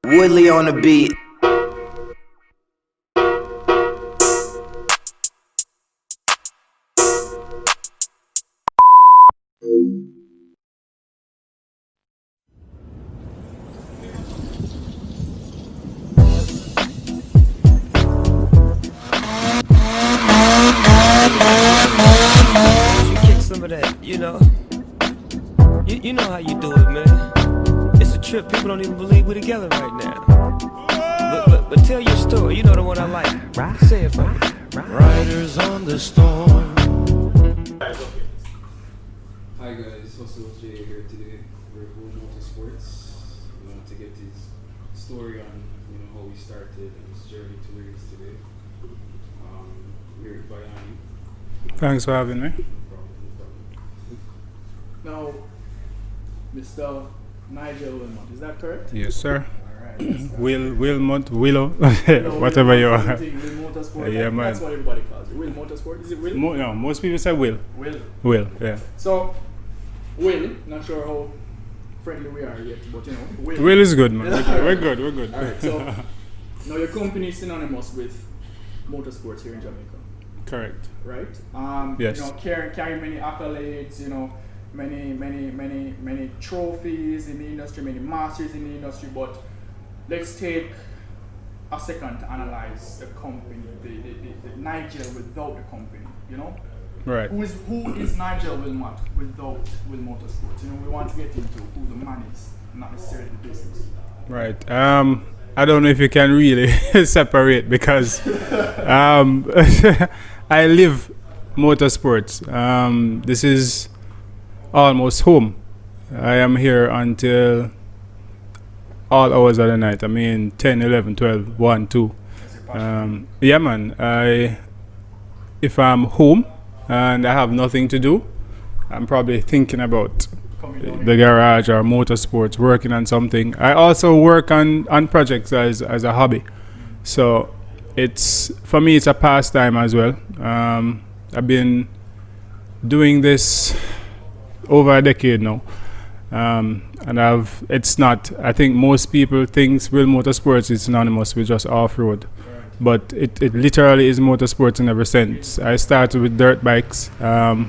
Woodley on the beat. Some of that, you know. You know how you do it, man. It's a trip. People don't even believe we're together right now. But tell your story. You know the one I like. Right. Say it for me. Riders on the storm. Hi guys, Hustle Jay here today. We're at Motorsports. We want to get his story on how he started and his journey to where he is today. We're at Bayani. Thanks for having me. No problem. Now, Mr. Nigel Wilmot, is that correct? Yes, sir. Alright. Wilmot, Willow, whatever you are. Will Motorsport, Yeah, man. that's what everybody calls it. Will Motorsport, is it Will? No, most people say Will. Will. Yeah. So, Will, not sure how friendly we are yet, but Will. Will is good, man. We're good. Alright, so, now your company is synonymous with motorsports here in Jamaica, Correct. right? Yes. Carry many accolades, many trophies in the industry, many masters in the industry, but let's take a second to analyze the company, the Nigel without the company, Right. Who is Nigel Wilmot without Will Motorsports? We want to get into who the man is, not necessarily the business. Right. I don't know if you can really separate because I live motorsports. This is almost home. I am here until all hours of the night. 10, 11, 12, 1, 2. Yeah, man. If I'm home and I have nothing to do, I'm probably thinking about the garage or motorsports, working on something. I also work on projects as a hobby. So for me it's a pastime as well. I've been doing this over a decade now. I think most people think Will Motorsports is synonymous with just off-road. But it literally is motorsports in every sense. I started with dirt bikes. I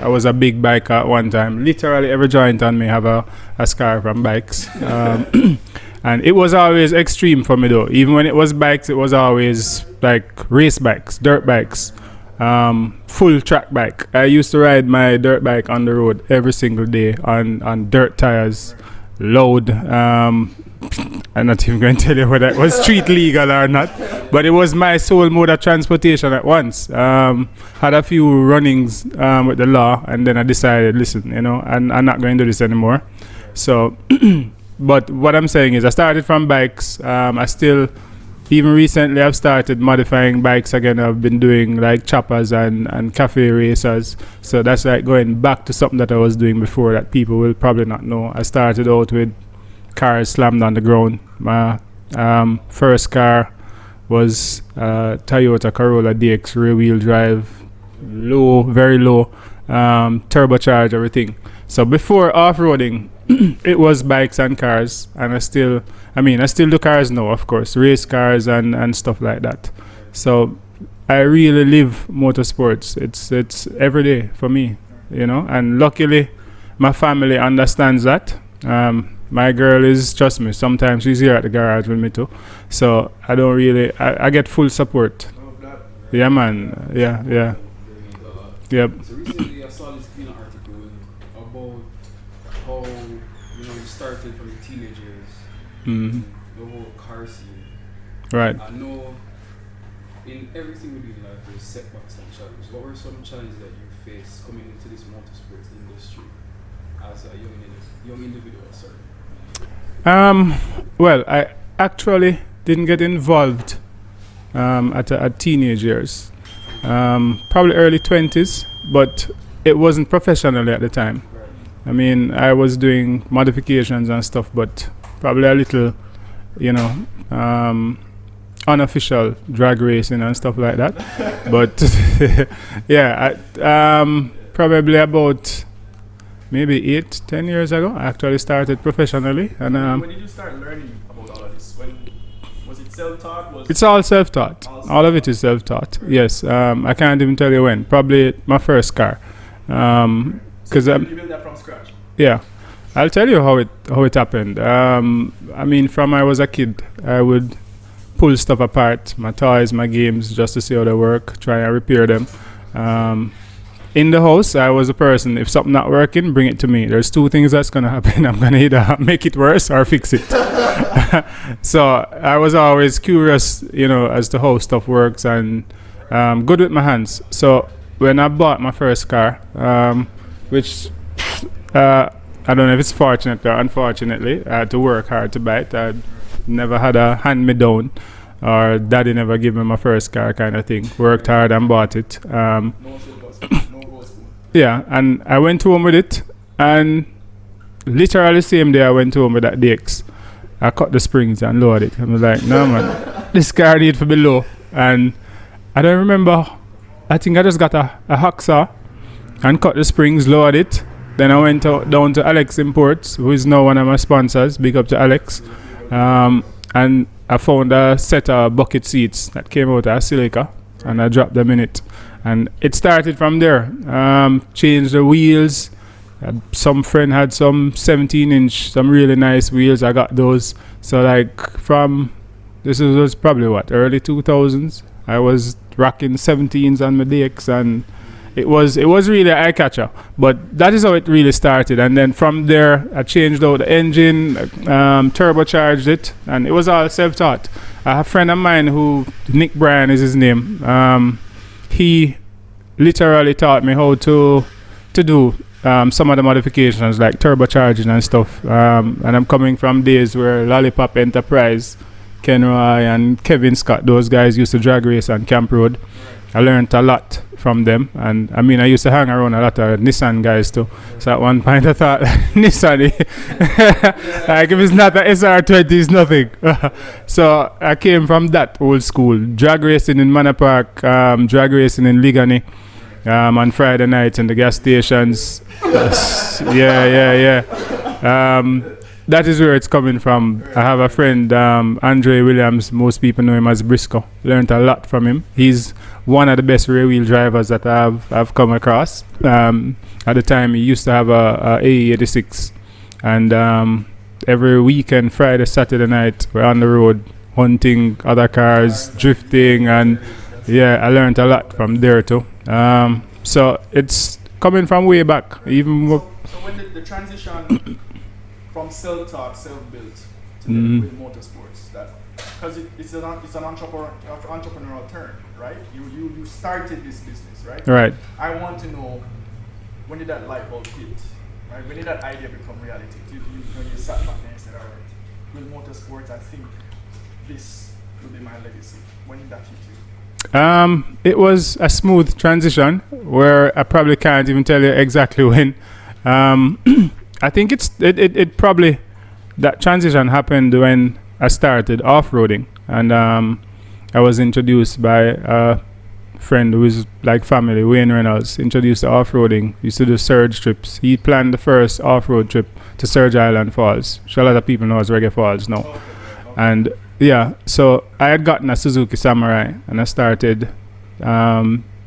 was a big biker at one time. Literally every joint on me have a scar from bikes. And it was always extreme for me though. Even when it was bikes, it was always like race bikes, dirt bikes, full track bike. I used to ride my dirt bike on the road every single day on dirt tires, load. I'm not even going to tell you whether it was street legal or not, but it was my sole mode of transportation at once. Had a few runnings with the law, and then I decided, listen, I'm not going to do this anymore. So, but what I'm saying is I started from bikes. Even recently I've started modifying bikes again. I've been doing like choppers and cafe racers. So that's like going back to something that I was doing before that people will probably not know. I started out with cars slammed on the ground. My first car was Toyota Corolla DX rear wheel drive, low, very low, turbocharged everything. So before off-roading, it was bikes and cars, and I still do cars now, of course, race cars and stuff like that. So I really live motorsports. It's every day for me, and luckily my family understands that. My girl trust me, sometimes she's here at the garage with me too. So I don't really, I get full support. Yeah, man. Yeah. Yep. So recently I saw this article about how you started from the teenage years, the whole car scene. Right. I know in everything we do in life there's setbacks and challenges. What were some challenges that you faced coming into this motorsports industry as a young individual? Sorry. Well, I actually didn't get involved at teenage years. Probably early 20s, but it wasn't professionally at the time. Right. I was doing modifications and stuff, but probably a little, unofficial drag racing and stuff like that. But yeah, probably about maybe 8-10 years ago. I actually started professionally, and When did you start learning about all of this? When was it self-taught? it's all self-taught. All of it is self-taught. Yes. I can't even tell you when. Probably my first car. Because you built that from scratch? yeah, I'll tell you how it happened. I mean, from I was a kid, I would pull stuff apart, my toys, my games, just to see how they work, try and repair them. In the house, I was a person, if something not working, bring it to me. There's two things that's going to happen. I'm going to either make it worse or fix it. So I was always curious, as to how stuff works, and good with my hands. So when I bought my first car, which I don't know if it's fortunate or unfortunately, I had to work hard to buy it. I never had a hand-me-down, or daddy never gave me my first car kind of thing. Worked hard and bought it. Yeah, and I went home with it, and literally same day I went home with that DX. I cut the springs and lowered it. I was like, no man, this car need to be low. And I don't remember, I think I just got a hacksaw and cut the springs, lowered it. Then I went down to Alex Imports, who is now one of my sponsors. Big up to Alex. And I found a set of bucket seats that came out of silica, and I dropped them in it. And it started from there. Changed the wheels. Some friend had some 17-inch, some really nice wheels. I got those. So this was probably early 2000s. I was rocking 17s on my DX, and it was really an eye catcher. But that is how it really started. And then from there, I changed out the engine, turbocharged it, and it was all self-taught. I have a friend of mine who, Nick Bryan is his name. He literally taught me how to do some of the modifications like turbocharging and stuff. And I'm coming from days where Lollipop Enterprise, Ken Roy and Kevin Scott, those guys used to drag race on Camp Road. I learned a lot from them, and I mean I used to hang around a lot of Nissan guys too. So at one point I thought Nissan, like if it's not an SR20, it's nothing. So I came from that old school, drag racing in Manor Park, drag racing in Ligani, on Friday nights in the gas stations. Yeah. That is where it's coming from. I have a friend, Andre Williams. Most people know him as Briscoe. Learned a lot from him. He's one of the best rear wheel drivers that I've come across. At the time, he used to have a AE86, and every weekend, Friday, Saturday night, we're on the road hunting other cars, drifting, and yeah, I learned a lot from there too. So it's coming from way back. Even so when the transition from self-taught, self-built to with motorsports, that because it's an entrepreneurial term, right? You started this business, right? Right. I want to know, when did that light bulb hit? Right? When did that idea become reality? When you sat back there and said, all right, with motorsports, I think this will be my legacy. When did that hit you? It was a smooth transition where I probably can't even tell you exactly when. I think it probably, that transition happened when I started off-roading, and I was introduced by a friend who is like family, Wayne Reynolds, introduced to off-roading. Used to do Surge trips. He planned the first off-road trip to Surge Island Falls, which a lot of people know as Reggae Falls now. Okay. And yeah, so I had gotten a Suzuki Samurai, and I started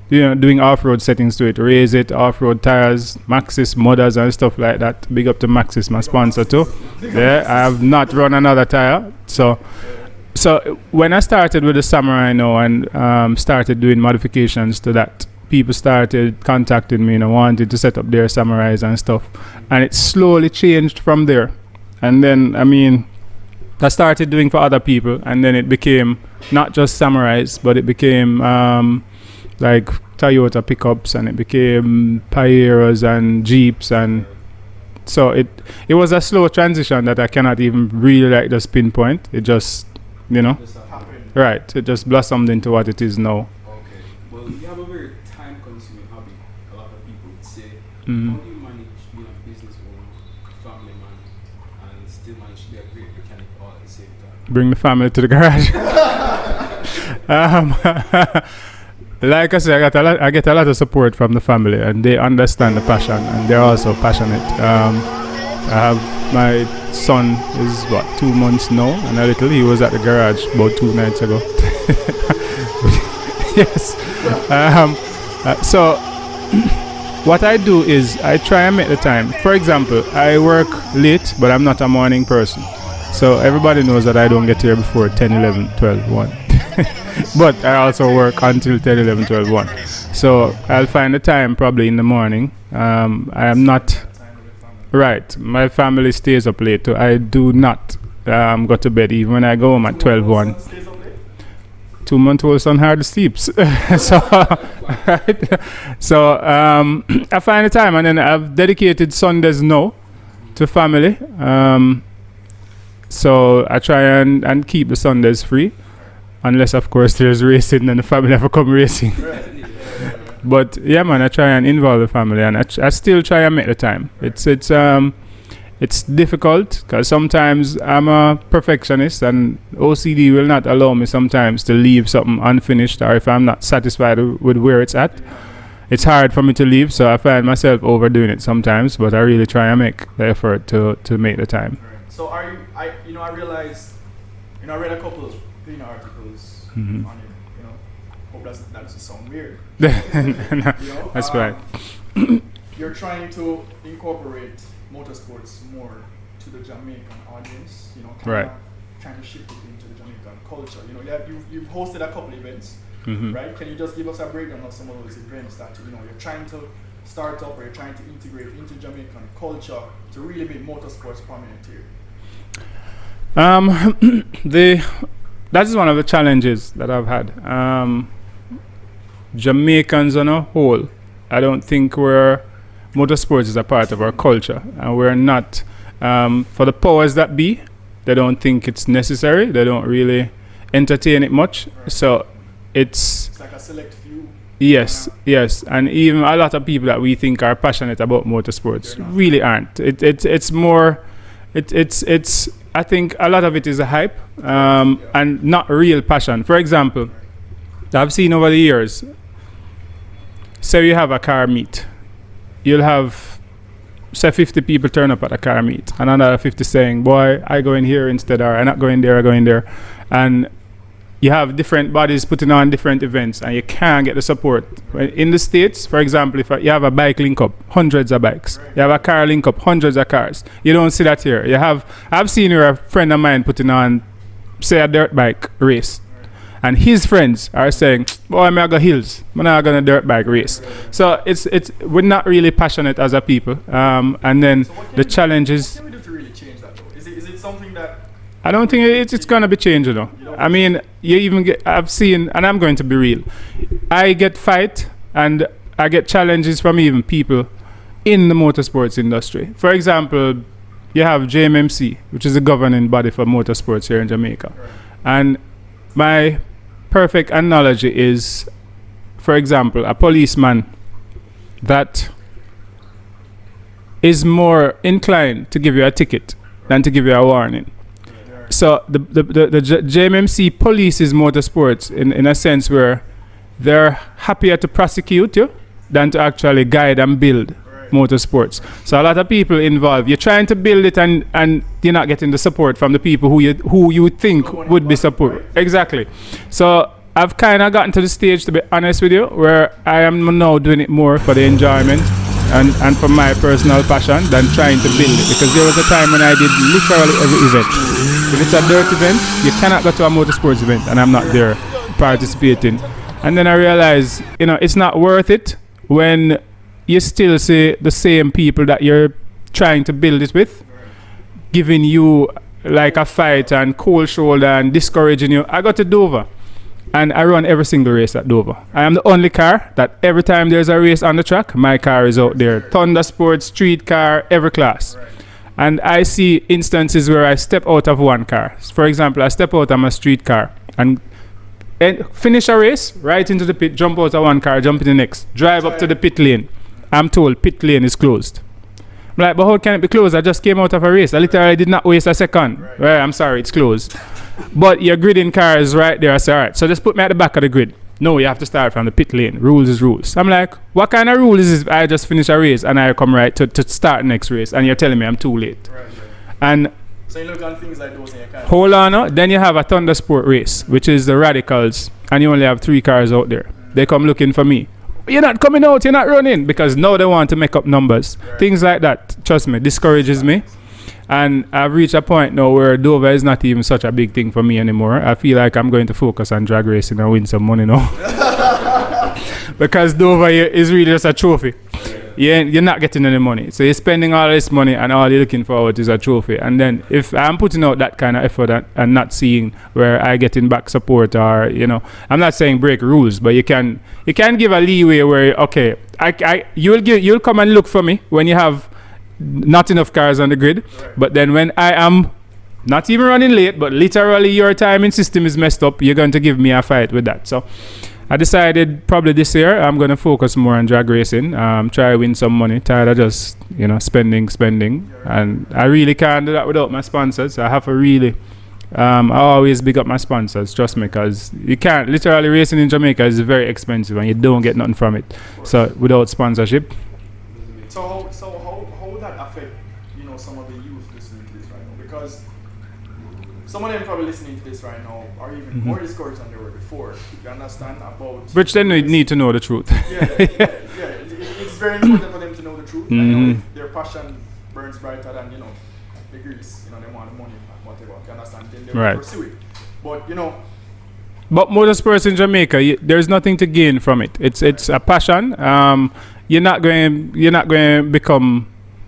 doing off-road settings to it, raise it, off-road tires, Maxxis, Modders and stuff like that. Big up to Maxxis, my sponsor too. Yeah, I have not run another tire. So when I started with the Samurai now and started doing modifications to that, people started contacting me and wanted to set up their Samurais and stuff. And it slowly changed from there. And then, I mean, I started doing for other people, and then it became not just Samurais, but it became like Toyota pickups, and it became Payeros and Jeeps, and so it was a slow transition that I cannot even really just pinpoint. It just right, it just blossomed into what it is now. Okay, well, you have a very time-consuming hobby. A lot of people would say, how do you manage being a businesswoman, family man, and still manage to be a great mechanic all at the same time? Bring the family to the garage. Like I said, I get a lot of support from the family, and they understand the passion, and they're also passionate. I have my son is 2 months now, and a little. He was at the garage about 2 nights ago. Yes. So what I do is I try and make the time. For example, I work late, but I'm not a morning person. So everybody knows that I don't get here before 10, 11, 12, 1. But I also work until 10, 11, 12, 1. So I'll find the time probably in the morning. I am not... Right. My family stays up late. So I do not go to bed even when I go home at 12, 1. 2-month-old son hardly sleeps. So, right? So I find the time, and then I've dedicated Sundays now to family. So I try and keep the Sundays free, unless of course there's racing and the family have to come racing. But yeah, man, I try and involve the family, and I still try and make the time. It's difficult because sometimes I'm a perfectionist, and OCD will not allow me sometimes to leave something unfinished, or if I'm not satisfied with where it's at, it's hard for me to leave. So I find myself overdoing it sometimes, but I really try and make the effort to make the time. So are you? I realized, I read a couple of articles Mm-hmm. on it. Hope that doesn't sound weird. That's right. You're trying to incorporate motorsports more to the Jamaican audience. Right. Trying to shift it into the Jamaican culture. You've hosted a couple events, Mm-hmm. right? Can you just give us a breakdown of some of those events that you're trying to start up, or you're trying to integrate into Jamaican culture to really make motorsports prominent here? That is one of the challenges that I've had. Jamaicans on a whole, I don't think motorsports is a part of our culture, and we're not. For the powers that be, they don't think it's necessary. They don't really entertain it much. Right. So it's like a select few. Yes, and even a lot of people that we think are passionate about motorsports really aren't. It's more. It's. I think a lot of it is a hype, and not real passion. For example, I've seen over the years, say you have a car meet, you'll have, say 50 people turn up at a car meet, and another 50 saying, boy, I go in here instead, or I'm not going there, I go in there. And you have different bodies putting on different events, and you can't get the support. In the States, for example, if you have a bike link up, hundreds of bikes. You have a car link up, hundreds of cars. You don't see that here. I've seen here a friend of mine putting on, say, a dirt bike race. And his friends are saying, boy, I'm going to go hills. I'm not going to dirt bike race. So we're not really passionate as a people. And then the challenge is... What can we do to really change that, though? Is it something that... I don't think it's going to be changed, though. I mean, I've seen, and I'm going to be real. I get fight, and I get challenges from even people in the motorsports industry. For example, you have JMMC, which is the governing body for motorsports here in Jamaica. Right. And my perfect analogy is, for example, a policeman that is more inclined to give you a ticket than to give you a warning. So the JMMC polices motorsports in a sense where they're happier to prosecute you than to actually guide and build motorsports. So a lot of people involved, you're trying to build it and you're not getting the support from the people who you would think would be support. Exactly. So I've kind of gotten to the stage, to be honest with you, where I am now doing it more for the enjoyment and for my personal passion than trying to build it. Because there was a time when I did literally every event. If it's a dirt event, you cannot go to a motorsports event and I'm not there participating. And then I realized, it's not worth it when you still see the same people that you're trying to build it with giving you like a fight and cold shoulder and discouraging you. I got to Dover and I run every single race at Dover. I am the only car that every time there's a race on the track, my car is out there. Thunder Sports, street car, every class. And I see instances where I step out of one car. For example, I step out of my street car and finish a race, right into the pit, jump out of one car, jump in the next, drive up to the pit lane. I'm told pit lane is closed. I'm like, but how can it be closed? I just came out of a race. I literally did not waste a second. Well, I'm sorry, it's closed. But your gridding car is right there. I said, all right, so just put me at the back of the grid. no, you have to start from the pit lane. Rules is rules. I'm like, what kind of rule is this if I just finish a race and I come right to start next race and you're telling me I'm too late? Right. And So you look on things like those and you kind of... hold on, then you have a Thunder Sport race, which is the radicals, and you only have 3 cars out there. They come looking for me. You're not coming out, you're not running, because now they want to make up numbers. Right. Things like that, trust me, discourages me. And I've reached a point now where Dover is not even such a big thing for me anymore. I feel like I'm going to focus on drag racing and win some money now. Because Dover is really just a trophy. You're not getting any money. So you're spending all this money and all you're looking forward to is a trophy. And then if I'm putting out that kind of effort and not seeing where I getting back support, or, you know, I'm not saying break rules, but you can give a leeway where, okay, you'll come and look for me when you have not enough cars on the grid. Right. But then when I am not even running late, but literally your timing system is messed up, you're going to give me a fight with that. So I decided probably this year I'm going to focus more on drag racing, try to win some money, tired of just, you know, spending. And I really can't do that without my sponsors. I have to really, I always big up my sponsors, trust me, because you can't, literally racing in Jamaica is very expensive and you don't get nothing from it. So without sponsorship. So how would that affect, you know, some of the youth listening to this right now? Because some of them probably listening to this right now are even more discouraged than they were before. You understand about... Which then they need to know the truth. Yeah. It's very important for them to know the truth. I know if their passion burns brighter than, you know, the grease, you know, they want the money and whatever. You understand? Then they will pursue it. But, you know... But motorsports in Jamaica, there's nothing to gain from it. It's a passion. You're not going to become,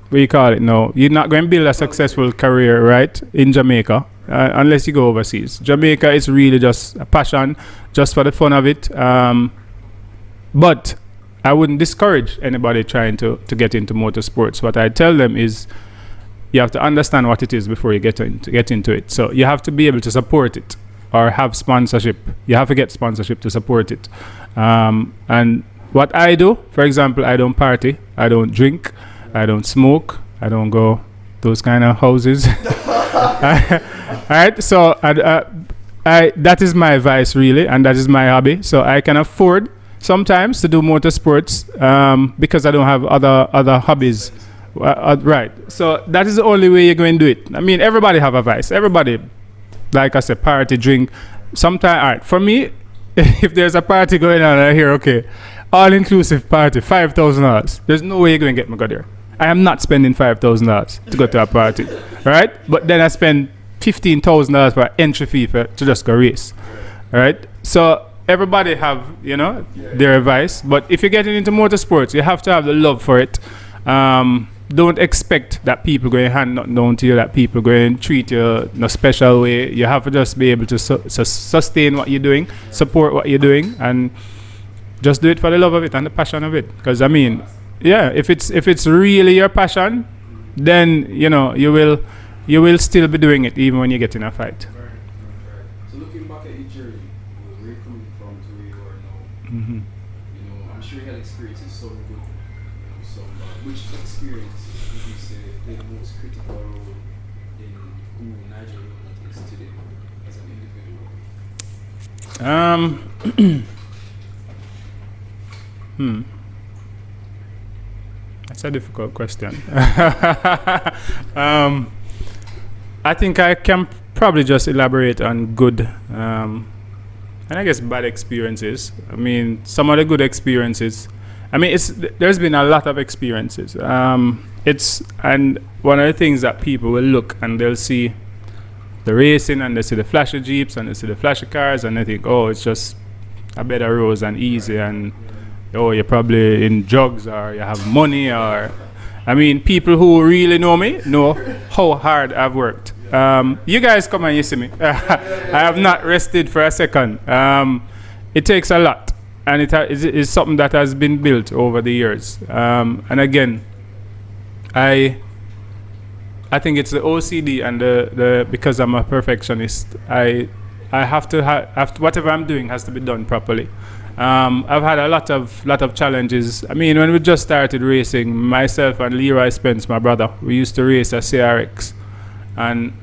what do you call it now? You're not going to build a successful career, right, in Jamaica, unless you go overseas. Jamaica is really just a passion, just for the fun of it. But I wouldn't discourage anybody trying to get into motorsports. What I tell them is you have to understand what it is before you get into it. So you have to be able to support it or have sponsorship. You have to get sponsorship to support it. And what I do, for example, I don't party, I don't drink, I don't smoke, I don't go those kind of houses. Alright, so that is my vice really, and that is my hobby. So I can afford sometimes to do motorsports because I don't have other hobbies. Right, so that is the only way you're going to do it. I mean, everybody have a vice. Everybody, like I said, party, drink. Sometimes, alright, for me, if there's a party going on, I hear, okay, all-inclusive party, $5,000. There's no way you're going to get me go there. I am not spending $5,000 to go to a party, right? But then I spend $15,000 for entry fee to just go race, right? So everybody have, you know, their advice. But if you're getting into motorsports, you have to have the love for it. Don't expect that people going to hand nothing down to you, that people going to treat you in a special way. You have to just be able to sustain what you're doing, support what you're doing, and just do it for the love of it and the passion of it. Because I mean, yeah, if it's really your passion, then you know you will still be doing it even when you get in a fight. Right. So looking back at your journey, where you're coming from to where you are now, Mm-hmm. you know, I'm sure you had experiences, some good, you know, some bad. Which experience would you say played the most critical role in who Nigel Wilmot is today as an individual? That's a difficult question. I think I can probably just elaborate on good and I guess bad experiences. I mean, some of the good experiences. I mean, there's been a lot of experiences. And one of the things that people will look and they'll see the racing and they see the flashy Jeeps and they see the flashy cars and they think, oh, it's just a better roads and easy and oh, you're probably in drugs or you have money or... I mean, people who really know me know how hard I've worked. You guys come and you see me. I have not rested for a second. It takes a lot, and it is something that has been built over the years. And again, I think it's the OCD and the because I'm a perfectionist. I have to whatever I'm doing has to be done properly. I've had a lot of challenges. I mean, when we just started racing, myself and Leroy Spence, my brother, we used to race a CRX, and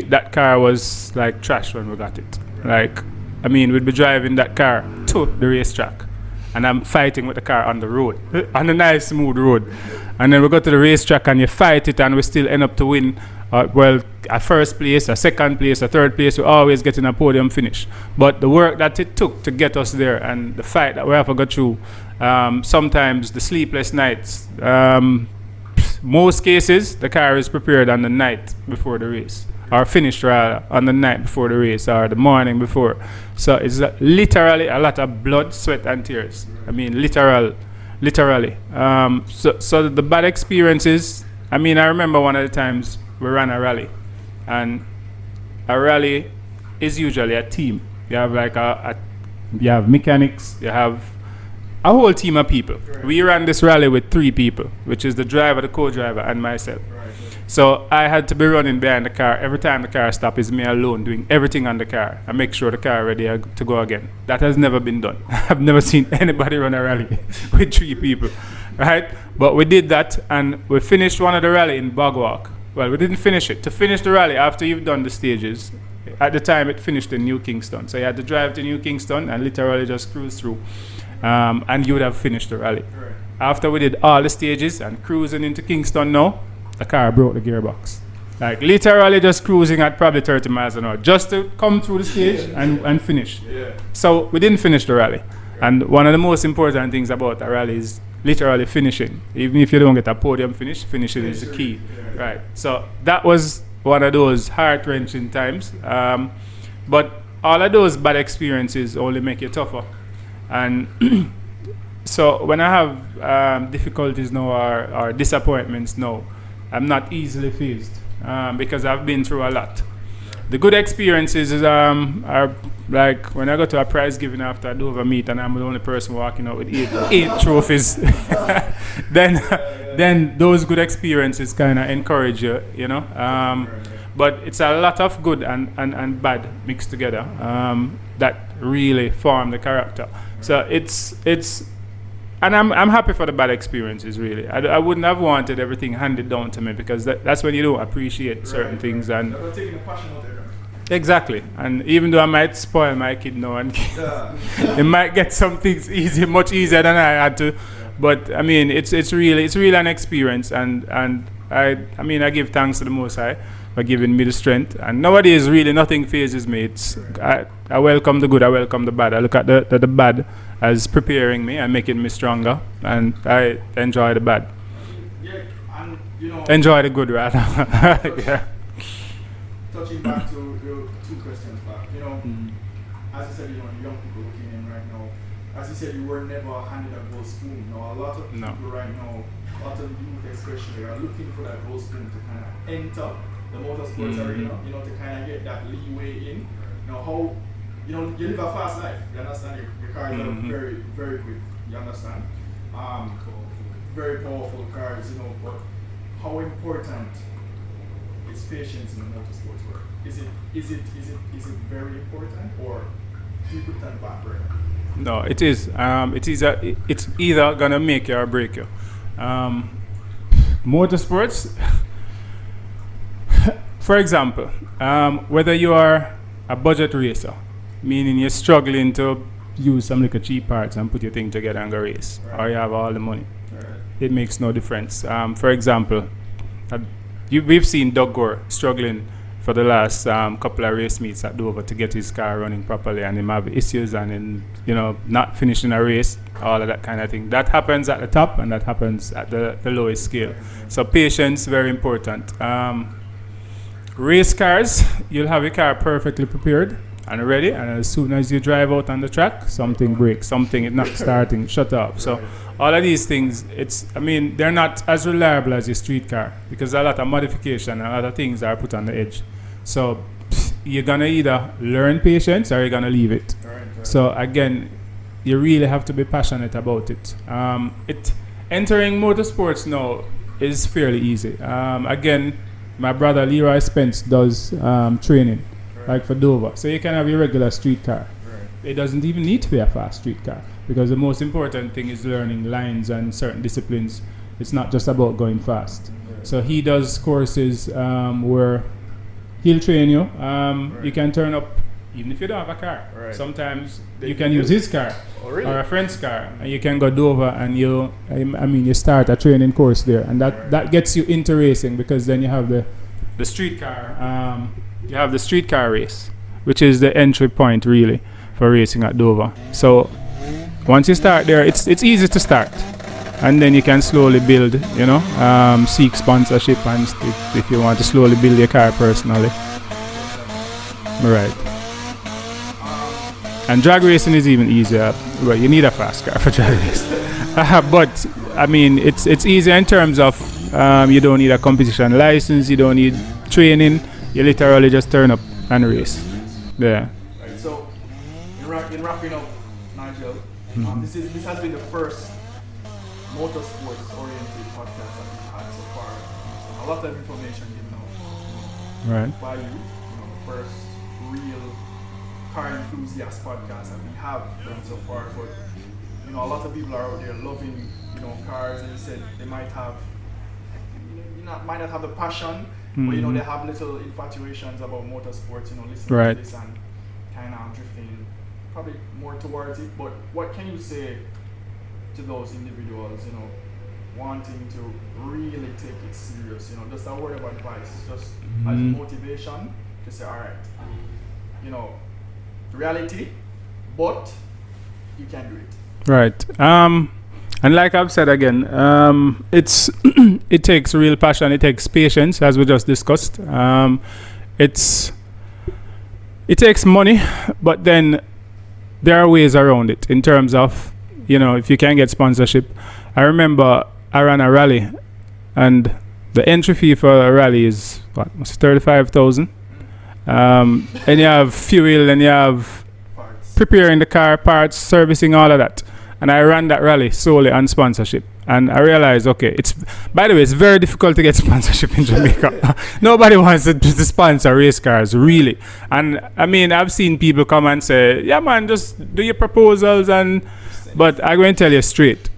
that car was like trash when we got it. Like we'd be driving that car to the racetrack, and I'm fighting with the car on the road, on a nice smooth road. And then we go to the racetrack and you fight it, and we still end up to win. A first place, a second place, a third place, we always get in a podium finish. But the work that it took to get us there, and the fight that we have to go through, sometimes the sleepless nights, most cases the car is prepared on the night before the race, or finished rather on the night before the race, or the morning before. So it's literally a lot of blood, sweat and tears. Literally. So the bad experiences, I remember one of the times we ran a rally, and a rally is usually a team. You have like you have mechanics, you have a whole team of people. Right. We ran this rally with 3 people, which is the driver, the co-driver, and myself. Right. So I had to be running behind the car. Every time the car stopped, it's me alone doing everything on the car and make sure the car ready to go again. That has never been done. I've never seen anybody run a rally with 3 people, right? But we did that, and we finished one of the rally in Bogwalk. Well, we didn't finish it. To finish the rally, after you've done the stages, at the time it finished in New Kingston. So you had to drive to New Kingston and literally just cruise through. And you would have finished the rally. Right. After we did all the stages and cruising into Kingston now, the car broke the gearbox. Like literally just cruising at probably 30 miles an hour just to come through the stage and finish. Yeah. So we didn't finish the rally. Right. And one of the most important things about a rally is literally finishing. Even if you don't get a podium finish, finishing is the key. Yeah. Right. So that was one of those heart-wrenching times. But all of those bad experiences only make you tougher. And so when I have difficulties now or disappointments now, I'm not easily fazed because I've been through a lot. The good experiences are like when I go to a prize giving after a Dover meet and I'm the only person walking out with eight trophies. then those good experiences kind of encourage you, you know. But it's a lot of good and bad mixed together that really form the character. So it's and I'm happy for the bad experiences, really. I wouldn't have wanted everything handed down to me because that's when you don't appreciate certain things. And taking the passion out there. Exactly. And even though I might spoil my kid now and they might get some things much easier than I had to. But I mean it's really an experience, and I give thanks to the Most High for giving me the strength. And nowadays really nothing phases me. I welcome the good, I welcome the bad. I look at the bad as preparing me and making me stronger, and I enjoy the bad. Yeah, and you know, enjoy the good rather. Yeah. Touching back to your 2 questions back, you know, as you said, you know, young people looking in right now, as you said, you were never handed a gold spoon. You know, a lot of people right now, a lot of youth especially, are looking for that gold spoon to kind of enter the motorsports arena, you know, to kind of get that leeway in. You know, how, you know, you live a fast life, you understand? Your cars are very, very quick, you understand? Very powerful cars, you know, but how important is patience in the motorsports work? Is it very important, or do you put that back burner? No, it is. It's either gonna make you or break you. Motorsports, for example, whether you are a budget racer, meaning you're struggling to use some little cheap parts and put your thing together and go race, or you have all the money, it makes no difference. For example, we've seen Doug Gore struggling for the last couple of race meets at Dover to get his car running properly, and him have issues and in, you know, not finishing a race, all of that kind of thing. That happens at the top and that happens at the lowest scale. So patience, very important. Race cars, you'll have your car perfectly prepared and ready, and as soon as you drive out on the track, something breaks, something is not starting, shut off. So all of these things, they're not as reliable as your street car because a lot of modification and other things are put on the edge. So you're gonna either learn patience or you're gonna leave it. Right. So again, you really have to be passionate about it. Entering motorsports now is fairly easy. Again, my brother Leroy Spence does training, like for Dover. So you can have your regular street car. Right. It doesn't even need to be a fast street car because the most important thing is learning lines and certain disciplines. It's not just about going fast. Right. So he does courses where he'll train you. You can turn up even if you don't have a car. Right. Sometimes They you can do. use his car Oh, really? or a friend's car, and you can go Dover and you start a training course there, and that gets you into racing, because then you have the streetcar. You have the streetcar race, which is the entry point really for racing at Dover. So once you start there, it's easy to start, and then you can slowly build. Seek sponsorship and if you want to slowly build your car personally. Right. And drag racing is even easier. Well, you need a fast car for drag race. But I mean, it's easier in terms of you don't need a competition license, you don't need training. You literally just turn up and race. Yeah. Right, so in wrapping up, Nigel, this has been the first motorsports oriented podcast that we've had so far. So a lot of information given out Right. by you. The first real car enthusiast podcast that we have done so far. But a lot of people are out there loving cars, and you said they might not have the passion. But they have little infatuations about motorsports, listening Right. to this and kind of drifting probably more towards it. But what can you say to those individuals, wanting to really take it serious? Just a word of advice, just as motivation to say, all right, reality, but you can do it. Right. And like I've said again, it takes real passion. It takes patience, as we just discussed. It takes money, but then there are ways around it in terms of, if you can get sponsorship. I remember I ran a rally, and the entry fee for a rally is what, 35,000. And you have fuel, and you have preparing the car, parts, servicing, all of that. And I ran that rally solely on sponsorship. And I realized, okay, it's very difficult to get sponsorship in Jamaica. Nobody wants to sponsor race cars, really. And I mean, I've seen people come and say, yeah, man, just do your proposals. But I'm going to tell you straight.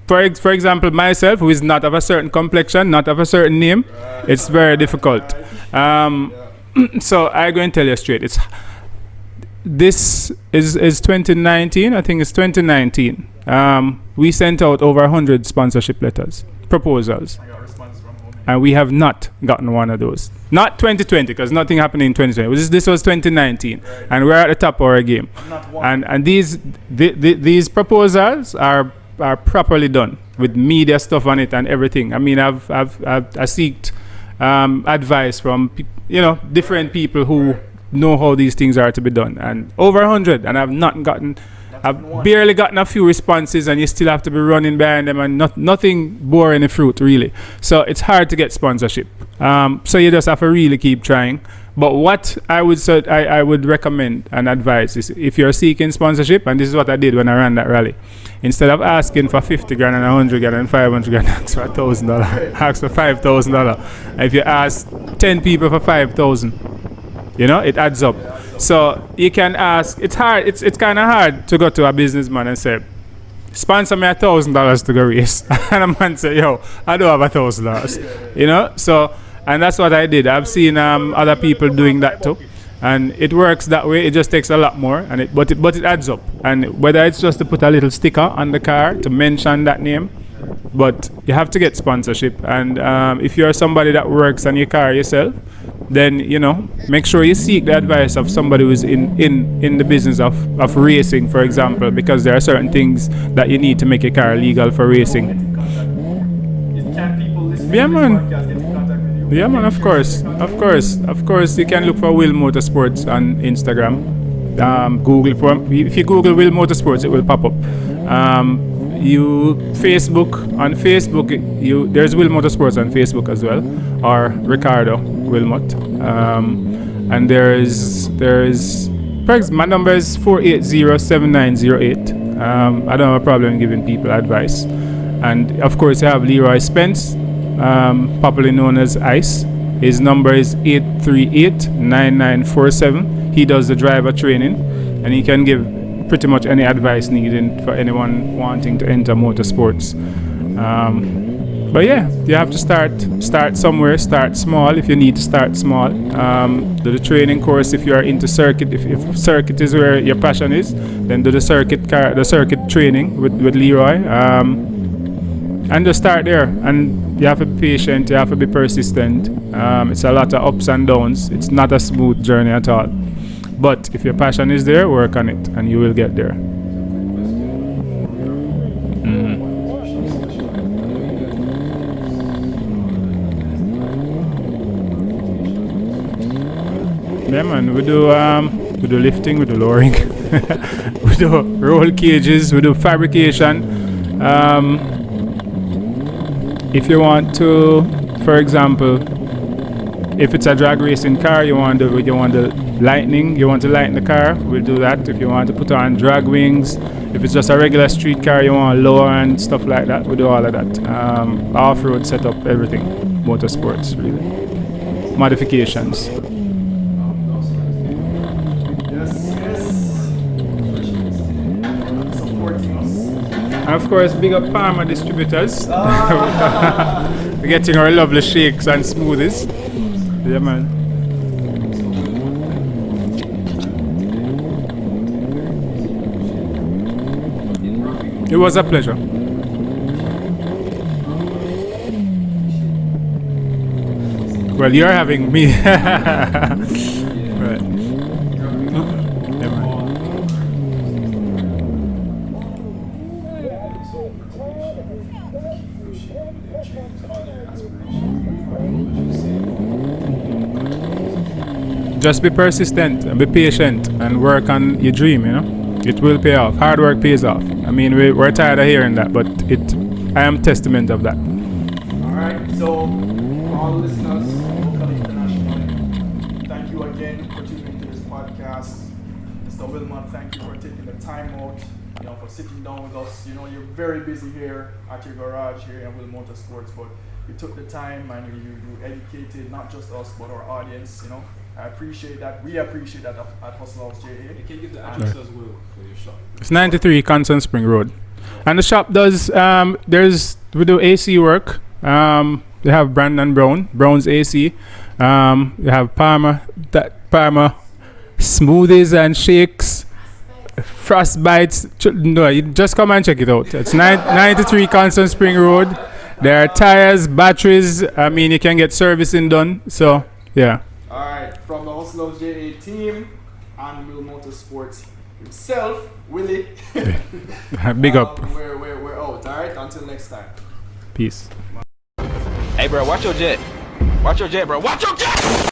For example, myself, who is not of a certain complexion, not of a certain name, it's very difficult. So I'm going to tell you straight. This is 2019. I think it's 2019. We sent out over 100 sponsorship letters, proposals, I got responses from home. and we have not gotten one of those. Not 2020, because nothing happened in 2020. This was 2019, Right. and we're at the top of our game. I'm not one. And these proposals are properly done with media stuff on it and everything. I mean, I've seeked advice from different people who know how these things are to be done, and over 100, and I've barely gotten a few responses, and you still have to be running behind them, and nothing bore any fruit really. So it's hard to get sponsorship. So you just have to really keep trying. But what I would recommend and advise is, if you're seeking sponsorship, and this is what I did when I ran that rally, instead of asking for 50 grand and 100 grand and 500 grand, ask for $1,000, ask for $5,000. If you ask 10 people for 5,000, it adds up. So you can ask. It's hard. It's kind of hard to go to a businessman and say, sponsor me $1,000 to go race, and a man say, yo, I don't have $1,000. So, and that's what I did. I've seen other people doing that too, and it works that way. It just takes a lot more, but it adds up. And whether it's just to put a little sticker on the car to mention that name, but you have to get sponsorship. And if you're somebody that works on your car yourself, then make sure you seek the advice of somebody who's in the business of racing, for example, because there are certain things that you need to make a car legal for racing. Can people listen Yeah, to this man. podcast get in contact with you? Yeah, man, of course. You can look for Will Motorsports on Instagram. If you Google Will Motorsports, it will pop up. On Facebook, there's Will Motorsports on Facebook as well, or Ricardo Wilmot. And my number is 480-7908. I don't have a problem giving people advice. And of course, you have Leroy Spence, popularly known as Ice. His number is 838-9947. He does the driver training, and he can give pretty much any advice needed for anyone wanting to enter motorsports. But yeah, you have to start somewhere, start small if you need to start small. Do the training course if you are into circuit. If circuit is where your passion is, then do the circuit training with Leroy. And just start there. And you have to be patient, you have to be persistent. It's a lot of ups and downs. It's not a smooth journey at all. But if your passion is there, work on it and you will get there. Yeah, man, we do lifting, we do lowering, we do roll cages, we do fabrication. If you want to, for example, if it's a drag racing car, you want to lighten the car, we'll do that. If you want to put on drag wings, if it's just a regular street car, you want to lower and stuff like that, we do all of that. Off-road setup, everything, motorsports, really. Modifications. And of course, big up Parma distributors. We're getting our lovely shakes and smoothies. Yeah, man. It was a pleasure. Well, you're having me. Right. Yeah, man. Just be persistent and be patient and work on your dream, you know. It will pay off. Hard work pays off. I mean, we're tired of hearing that, but I am testament of that. Alright, so all listeners, local, international, thank you again for tuning into this podcast. Mr. Wilmot, thank you for taking the time out, for sitting down with us. You're very busy here at your garage here in Will Motorsports, but you took the time and you educated not just us but our audience. I appreciate that. We appreciate that at Hustle House JA. You can give the address as well for your shop. It's 93 Constant Spring Road, and the shop does. We do AC work. We have Brandon Brown's AC. We have Parma smoothies and shakes, frostbites. No, you just come and check it out. It's 93 Constant Spring Road. There are tires, batteries. I mean, you can get servicing done. So yeah. Alright, from the Hustle House JA team and Will Motorsports himself, Willie. Big up. We're out. Alright, until next time. Peace. Hey, bro, watch your jet. Watch your jet, bro. Watch your jet!